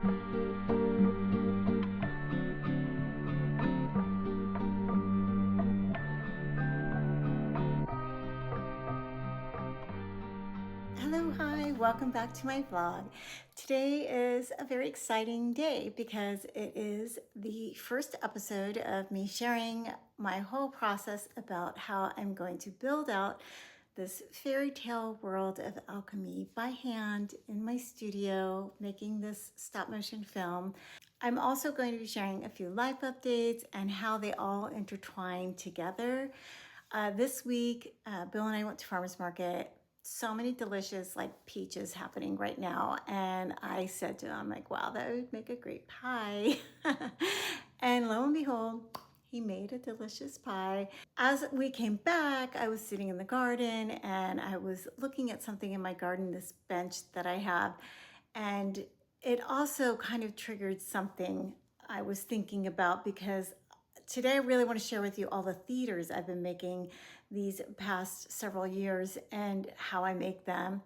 Hello, hi, welcome back to my vlog. Today is a very exciting day because it is the first episode of me sharing my whole process about how I'm going to build out this fairy tale world of alchemy by hand in my studio, making this stop motion film. I'm also going to be sharing a few life updates and how they all intertwine together. This week, Bill and I went to farmer's market. So many delicious like peaches happening right now. And I said to him, like, wow, that would make a great pie. And lo and behold, he made a delicious pie. As we came back, I was sitting in the garden and I was looking at something in my garden, this bench that I have. And it also kind of triggered something I was thinking about because today I really want to share with you all the theaters I've been making these past several years and how I make them.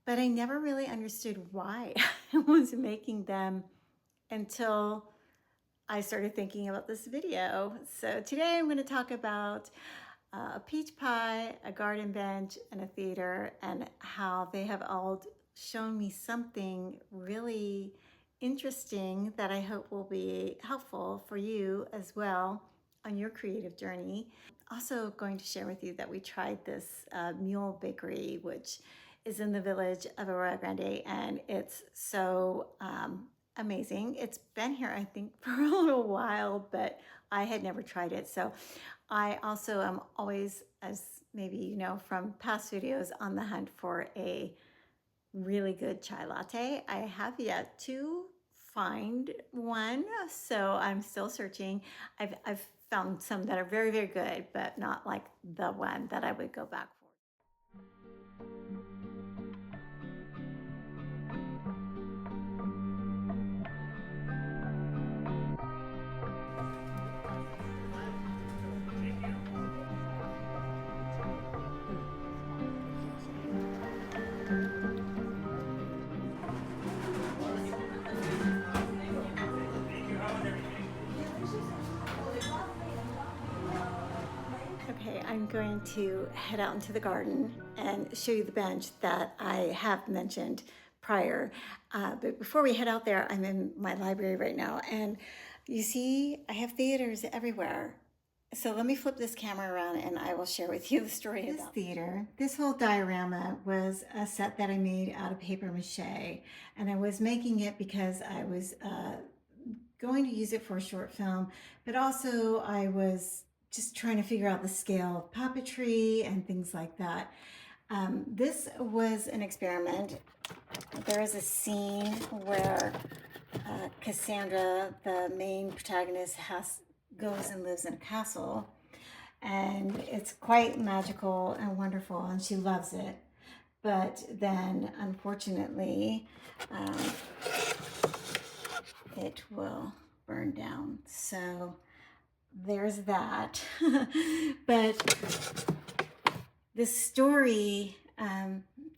But I never really understood why I was making them until I started thinking about this video. So today I'm going to talk about a peach pie, a garden bench, and a theater, and how they have all shown me something really interesting that I hope will be helpful for you as well on your creative journey. Also going to share with you that we tried this Mule bakery, which is in the village of Arroyo Grande, and it's so amazing. It's been here, I think, for a little while, but I had never tried it. So I also am always, as maybe you know from past videos, on the hunt for a really good chai latte. I have yet to find one, so I'm still searching. I've found some that are very, very good, but not like the one that I would go back for. Okay, I'm going to head out into the garden and show you the bench that I have mentioned prior. But before we head out there, I'm in my library right now, and you see I have theaters everywhere. So let me flip this camera around and I will share with you the story about this theater. This whole diorama was a set that I made out of papier-mâché, and I was making it because I was going to use it for a short film, but also I was just trying to figure out the scale of puppetry and things like that. This was an experiment. There is a scene where Cassandra, the main protagonist, goes and lives in a castle, and it's quite magical and wonderful, and she loves it. But then, unfortunately, it will burn down. So there's that. But the story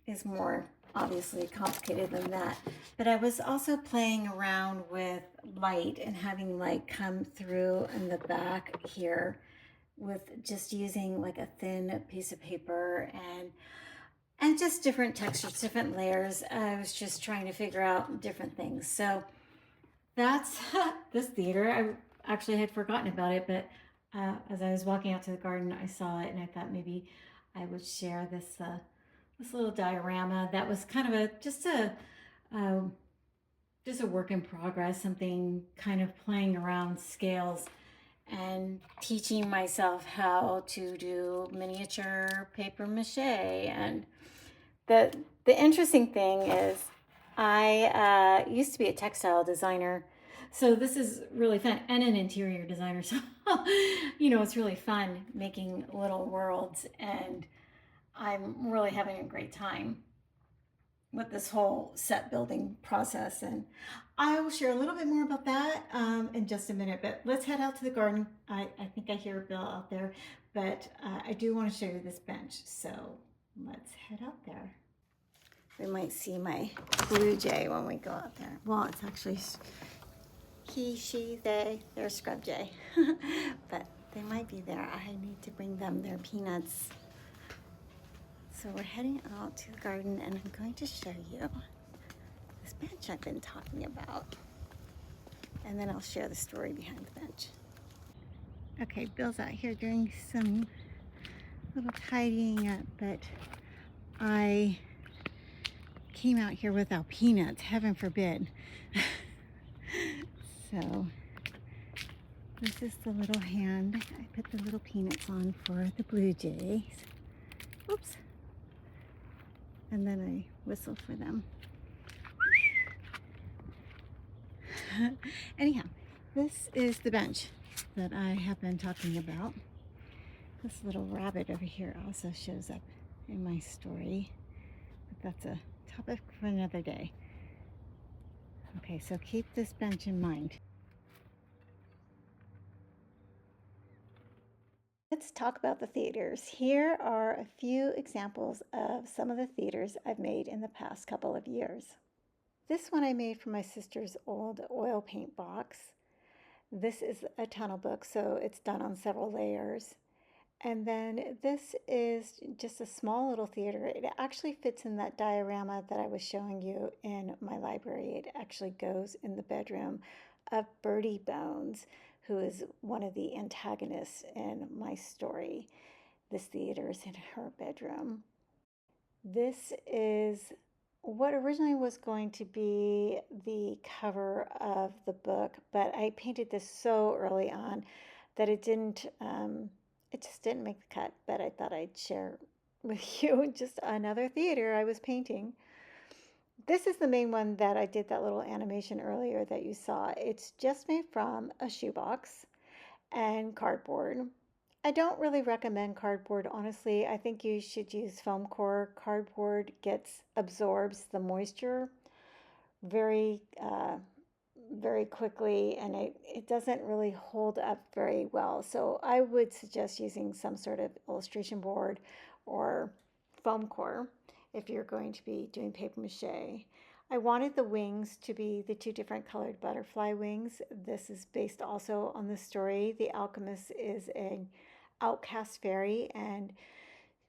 is more obviously complicated than that. But I was also playing around with light and having light come through in the back here with just using like a thin piece of paper and just different textures, different layers. I was just trying to figure out different things. So that's this theater. I actually had forgotten about it, but as I was walking out to the garden, I saw it and I thought maybe I would share this this little diorama that was kind of just a work in progress, something kind of playing around scales and teaching myself how to do miniature paper mache. And the interesting thing is I used to be a textile designer, so this is really fun, and an interior designer. So, you know, it's really fun making little worlds, and I'm really having a great time with this whole set building process. And I will share a little bit more about that in just a minute, but let's head out to the garden. I think I hear Bill out there, but I do want to show you this bench. So let's head out there. We might see my blue jay when we go out there. Well, it's actually he, she, they. They're scrub jay. But they might be there. I need to bring them their peanuts. So we're heading out to the garden, and I'm going to show you this bench I've been talking about. And then I'll share the story behind the bench. Okay, Bill's out here doing some little tidying up, but I came out here without peanuts, heaven forbid. So this is the little hand I put the little peanuts on for the blue jays. Oops. And then I whistle for them. Anyhow, this is the bench that I have been talking about. This little rabbit over here also shows up in my story, but that's a topic for another day. Okay, so keep this bench in mind. Let's talk about the theaters. Here are a few examples of some of the theaters I've made in the past couple of years. This one I made from my sister's old oil paint box. This is a tunnel book, so it's done on several layers. And then this is just a small little theater. It actually fits in that diorama that I was showing you in my library. It actually goes in the bedroom of Birdie Bones, who is one of the antagonists in my story. This theater is in her bedroom. This is what originally was going to be the cover of the book, but I painted this so early on that it just didn't make the cut, but I thought I'd share with you just another theater I was painting. This is the main one that I did that little animation earlier that you saw. It's just made from a shoebox and cardboard. I don't really recommend cardboard, honestly. I think you should use foam core. Cardboard absorbs the moisture very very quickly, and it doesn't really hold up very well. So I would suggest using some sort of illustration board or foam core if you're going to be doing paper mache. I wanted the wings to be the two different colored butterfly wings. This is based also on the story. The alchemist is an outcast fairy, and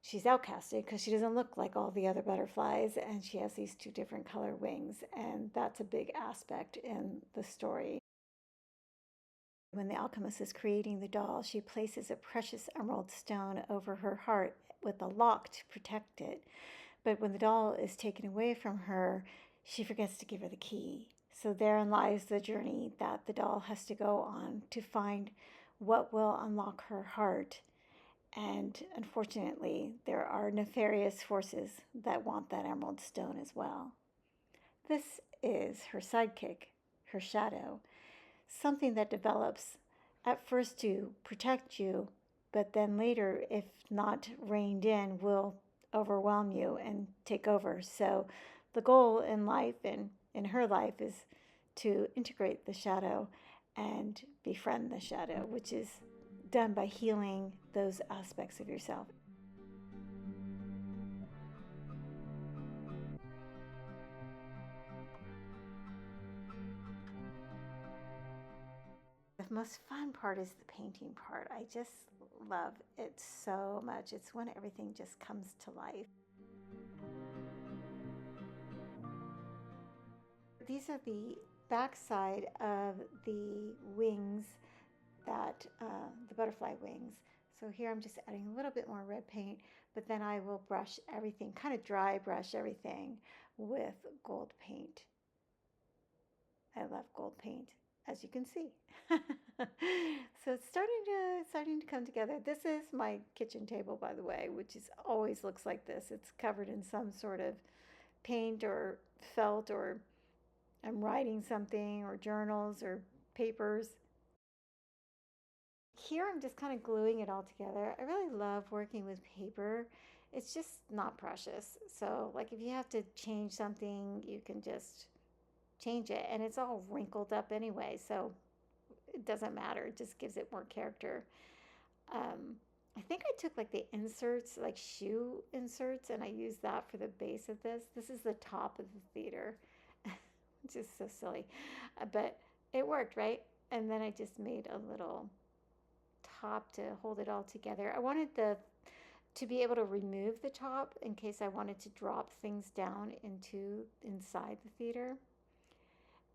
she's outcasted because she doesn't look like all the other butterflies, and she has these two different color wings, and that's a big aspect in the story. When the alchemist is creating the doll, she places a precious emerald stone over her heart with a lock to protect it. But when the doll is taken away from her, she forgets to give her the key. So therein lies the journey that the doll has to go on to find what will unlock her heart. And unfortunately, there are nefarious forces that want that emerald stone as well. This is her sidekick, her shadow, something that develops at first to protect you, but then later, if not reined in, will overwhelm you and take over. So the goal in life and in her life is to integrate the shadow and befriend the shadow, which is done by healing those aspects of yourself. The most fun part is the painting part. I just love it so much. It's when everything just comes to life. These are the backside of the wings that the butterfly wings. So here I'm just adding a little bit more red paint, but then I will brush everything, kind of dry brush everything with gold paint. I love gold paint, as you can see. So it's starting to come together. This is my kitchen table, by the way, which always looks like this. It's covered in some sort of paint or felt, or I'm writing something, or journals or papers. Here I'm just kind of gluing it all together. I really love working with paper. It's just not precious. So like if you have to change something, you can just change it, and it's all wrinkled up anyway, so it doesn't matter. It just gives it more character. I think I took like the inserts, like shoe inserts, and I used that for the base of this. This is the top of the theater, which is so silly, but it worked, right? And then I just made a little top to hold it all together. I wanted the to be able to remove the top in case I wanted to drop things down into inside the theater.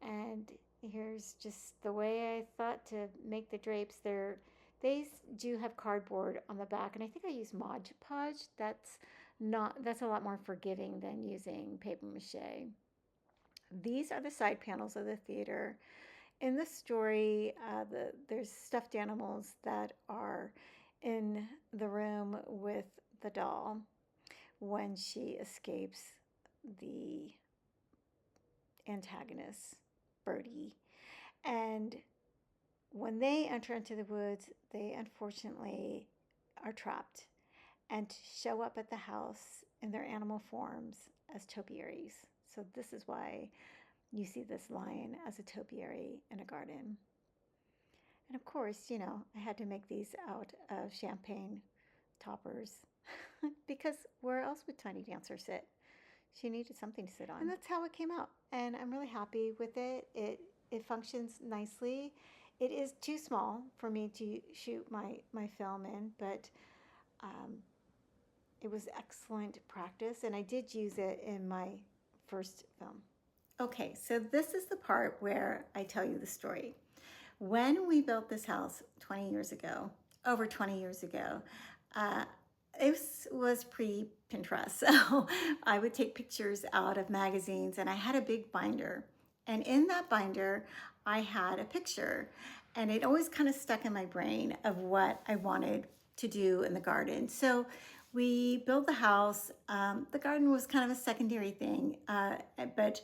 And here's just the way I thought to make the drapes. They do have cardboard on the back, and I think I use Mod Podge. That's a lot more forgiving than using paper mache. These are the side panels of the theater. In the story, there's stuffed animals that are in the room with the doll when she escapes the antagonist, Birdie. And when they enter into the woods, they unfortunately are trapped and show up at the house in their animal forms as topiaries. So, this is why you see this lion as a topiary in a garden. And of course, I had to make these out of champagne toppers because where else would Tiny Dancer sit? She needed something to sit on. And that's how it came out. And I'm really happy with it. It functions nicely. It is too small for me to shoot my film in, but um, it was excellent practice, and I did use it in my first film. Okay, so this is the part where I tell you the story. When we built this house 20 years ago, over 20 years ago, uh, it was pre Pinterest. So I would take pictures out of magazines, and I had a big binder. And in that binder, I had a picture, and it always kind of stuck in my brain of what I wanted to do in the garden. So we built the house. The garden was kind of a secondary thing, but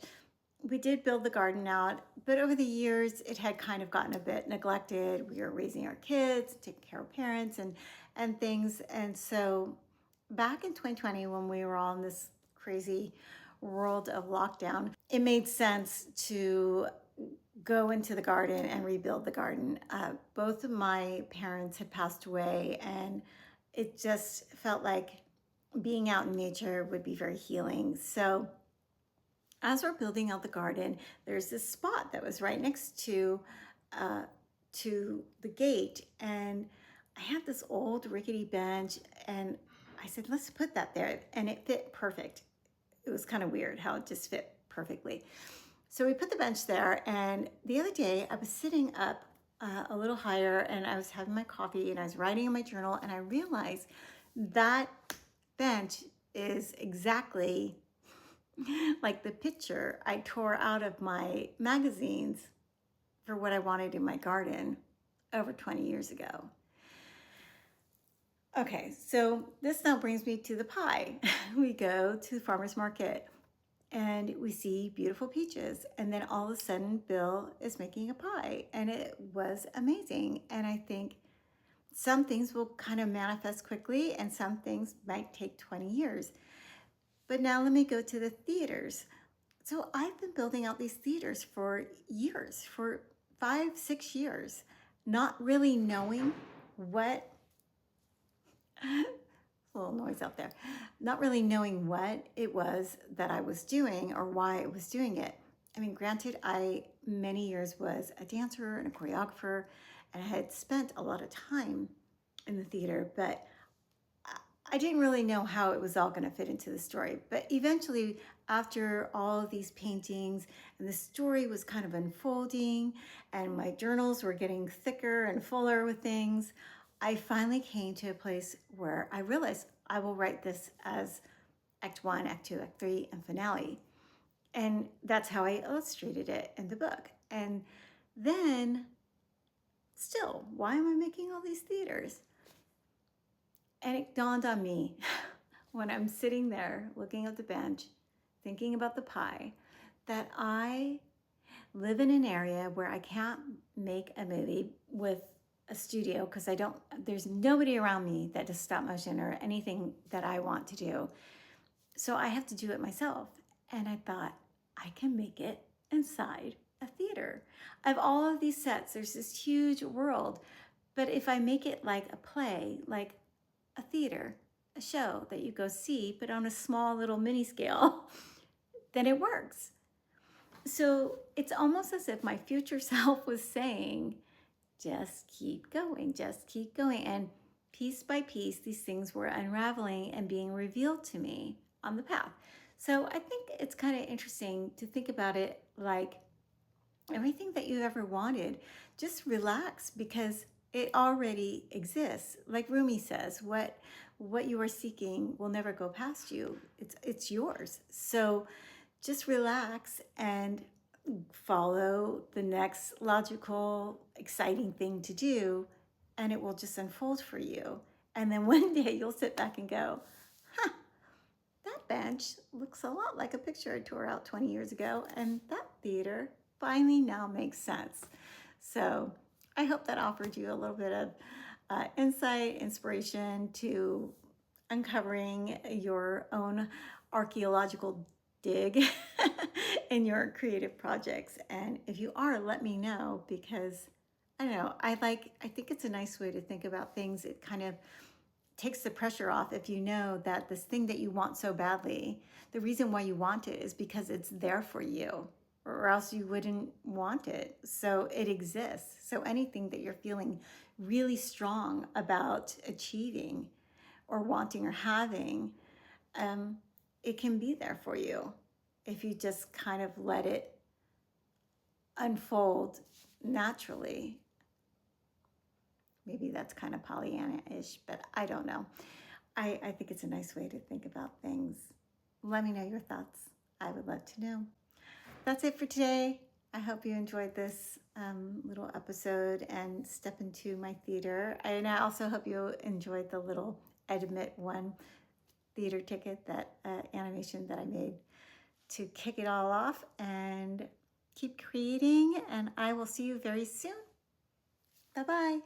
we did build the garden out, but over the years it had kind of gotten a bit neglected. We were raising our kids, taking care of parents and things. And so back in 2020, when we were all in this crazy world of lockdown, it made sense to go into the garden and rebuild the garden. Both of my parents had passed away, and it just felt like being out in nature would be very healing. So as we're building out the garden, there's this spot that was right next uh, to the gate, and I had this old rickety bench, and I said, let's put that there, and it fit perfect. It was kind of weird how it just fit perfectly. So we put the bench there, and the other day I was sitting up a little higher, and I was having my coffee, and I was writing in my journal, and I realized that bench is exactly like the picture I tore out of my magazines for what I wanted in my garden over 20 years ago. Okay, so this now brings me to the pie. We go to the farmer's market and we see beautiful peaches, and then all of a sudden Bill is making a pie, and it was amazing. And I think some things will kind of manifest quickly and some things might take 20 years. But now let me go to the theaters. So I've been building out these theaters for years, for 5, 6 years, not really knowing what, a little noise out there, not really knowing what it was that I was doing or why I was doing it. I mean, granted, I many years was a dancer and a choreographer, and I had spent a lot of time in the theater, but I didn't really know how it was all going to fit into the story. But eventually, after all of these paintings and the story was kind of unfolding and my journals were getting thicker and fuller with things, I finally came to a place where I realized I will write this as Act 1, Act 2, Act 3, and finale. And that's how I illustrated it in the book. And then, still, why am I making all these theaters? And it dawned on me when I'm sitting there looking at the bench, thinking about the pie, that I live in an area where I can't make a movie with a studio because there's nobody around me that does stop motion or anything that I want to do. So I have to do it myself. And I thought, I can make it inside a theater. I have all of these sets, there's this huge world. But if I make it like a play, like a theater, a show that you go see, but on a small little mini scale, then it works. So it's almost as if my future self was saying, just keep going, just keep going. And piece by piece, these things were unraveling and being revealed to me on the path. So I think it's kind of interesting to think about it like everything that you ever wanted, just relax because it already exists. Like Rumi says, what you are seeking will never go past you. It's yours. So just relax and follow the next logical, exciting thing to do, and it will just unfold for you. And then one day you'll sit back and go, huh, that bench looks a lot like a picture I tore out 20 years ago, and that theater finally now makes sense. So I hope that offered you a little bit of insight, inspiration to uncovering your own archaeological dig in your creative projects. And if you are, let me know, because I don't know, I think it's a nice way to think about things. It kind of takes the pressure off if you know that this thing that you want so badly, the reason why you want it is because it's there for you, or else you wouldn't want it. So it exists. So anything that you're feeling really strong about achieving or wanting or having, it can be there for you if you just kind of let it unfold naturally. Maybe that's kind of Pollyanna-ish, but I don't know. I think it's a nice way to think about things. Let me know your thoughts. I would love to know. That's it for today. I hope you enjoyed this little episode and step into my theater. And I also hope you enjoyed the little Admit One theater ticket, that animation that I made to kick it all off. And keep creating, and I will see you very soon. Bye-bye.